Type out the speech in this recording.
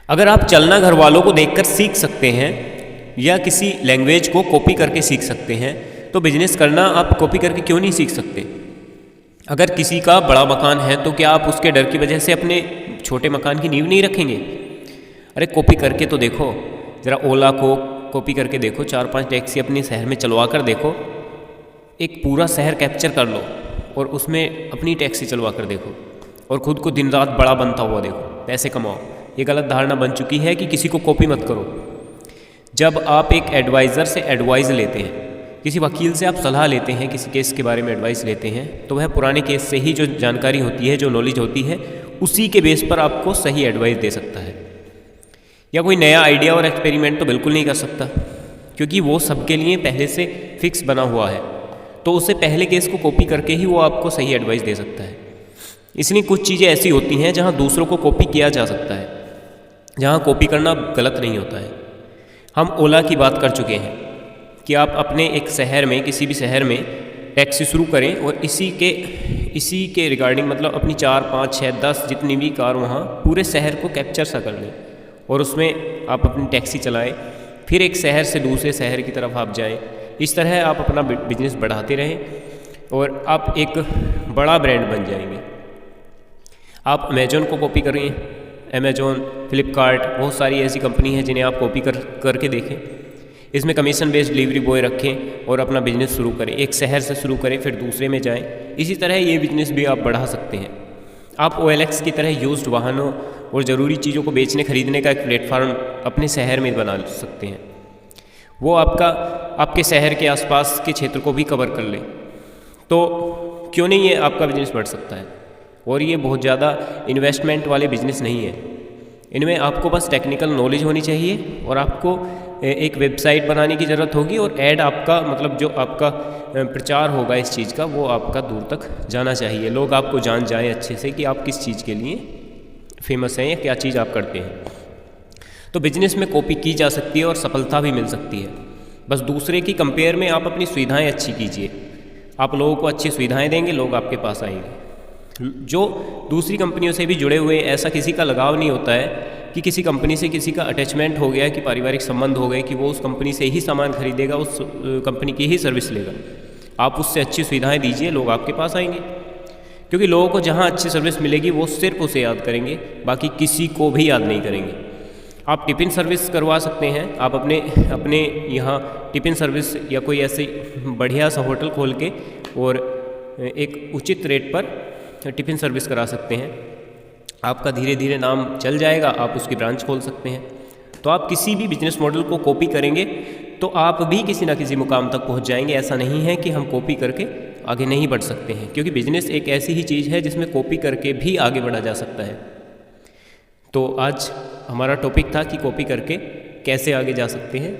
अगर आप चलना घर वालों को देखकर सीख सकते हैं या किसी लैंग्वेज को कॉपी करके सीख सकते हैं, तो बिजनेस करना आप कॉपी करके क्यों नहीं सीख सकते। अगर किसी का बड़ा मकान है तो क्या आप उसके डर की वजह से अपने छोटे मकान की नींव नहीं रखेंगे। अरे कॉपी करके तो देखो, ज़रा ओला को कॉपी करके देखो, 4-5 टैक्सी अपने शहर में चलवा कर देखो, एक पूरा शहर कैप्चर कर लो और उसमें अपनी टैक्सी चलवा कर देखो और ख़ुद को दिन रात बड़ा बनता हुआ देखो, पैसे कमाओ। ये गलत धारणा बन चुकी है कि किसी को कॉपी मत करो। जब आप एक एडवाइज़र से एडवाइस लेते हैं, किसी वकील से आप सलाह लेते हैं, किसी केस के बारे में एडवाइस लेते हैं, तो वह पुराने केस से ही जो जानकारी होती है, जो नॉलेज होती है, उसी के बेस पर आपको सही एडवाइस दे सकता है। या कोई नया आइडिया और एक्सपेरिमेंट तो बिल्कुल नहीं कर सकता, क्योंकि वो सबके लिए पहले से फिक्स बना हुआ है। तो उससे पहले केस को कॉपी करके ही वो आपको सही एडवाइस दे सकता है। इसलिए कुछ चीज़ें ऐसी होती हैं जहाँ दूसरों को कॉपी किया जा सकता है, जहाँ कॉपी करना गलत नहीं होता है। हम ओला की बात कर चुके हैं कि आप अपने एक शहर में, किसी भी शहर में टैक्सी शुरू करें और इसी के रिगार्डिंग, मतलब अपनी 4, 5, 6, 10 जितनी भी कार वहाँ पूरे शहर को कैप्चर सा कर लें और उसमें आप अपनी टैक्सी चलाएं, फिर एक शहर से दूसरे शहर की तरफ आप जाएं। इस तरह आप अपना बिजनेस बढ़ाते रहें और आप एक बड़ा ब्रांड बन जाएंगे। आप अमेजोन को कॉपी करें, अमेजोन, फ्लिपकार्ट, बहुत सारी ऐसी कंपनी है जिन्हें आप कॉपी करके देखें। इसमें कमीशन बेस्ड डिलीवरी बॉय रखें और अपना बिजनेस शुरू करें। एक शहर से शुरू करें, फिर दूसरे में जाएं। इसी तरह ये बिजनेस भी आप बढ़ा सकते हैं। आप OLX की तरह यूज्ड वाहनों और ज़रूरी चीज़ों को बेचने खरीदने का एक प्लेटफॉर्म अपने शहर में बना सकते हैं। वो आपके शहर के आसपास के क्षेत्र को भी कवर कर ले, तो क्यों नहीं ये आपका बिजनेस बढ़ सकता है। और ये बहुत ज़्यादा इन्वेस्टमेंट वाले बिजनेस नहीं है। इनमें आपको बस टेक्निकल नॉलेज होनी चाहिए और आपको एक वेबसाइट बनाने की ज़रूरत होगी और ऐड आपका, मतलब जो आपका प्रचार होगा इस चीज़ का, वो आपका दूर तक जाना चाहिए। लोग आपको जान जाएं अच्छे से कि आप किस चीज़ के लिए फेमस हैं या क्या चीज़ आप करते हैं। तो बिजनेस में कॉपी की जा सकती है और सफलता भी मिल सकती है। बस दूसरे की कंपेयर में आप अपनी सुविधाएं अच्छी कीजिए। आप लोगों को अच्छी सुविधाएं देंगे, लोग आपके पास आएंगे। जो दूसरी कंपनियों से भी जुड़े हुए, ऐसा किसी का लगाव नहीं होता है कि किसी कंपनी से किसी का अटैचमेंट हो गया, कि पारिवारिक संबंध हो गए, कि वो उस कंपनी से ही सामान खरीदेगा, उस कंपनी की ही सर्विस लेगा। आप उससे अच्छी सुविधाएं दीजिए, लोग आपके पास आएंगे। क्योंकि लोगों को जहाँ अच्छी सर्विस मिलेगी वो सिर्फ उसे याद करेंगे, बाकी किसी को भी याद नहीं करेंगे। आप टिफ़िन सर्विस करवा सकते हैं। आप अपने यहाँ टिफ़िन सर्विस या कोई ऐसे बढ़िया सा होटल खोल के और एक उचित रेट पर टिफ़िन सर्विस करा सकते हैं। आपका धीरे धीरे नाम चल जाएगा, आप उसकी ब्रांच खोल सकते हैं। तो आप किसी भी बिजनेस मॉडल को कॉपी करेंगे तो आप भी किसी ना किसी मुकाम तक पहुंच जाएंगे। ऐसा नहीं है कि हम कॉपी करके आगे नहीं बढ़ सकते हैं, क्योंकि बिजनेस एक ऐसी ही चीज़ है जिसमें कॉपी करके भी आगे बढ़ा जा सकता है। तो आज हमारा टॉपिक था कि कॉपी करके कैसे आगे जा सकते हैं।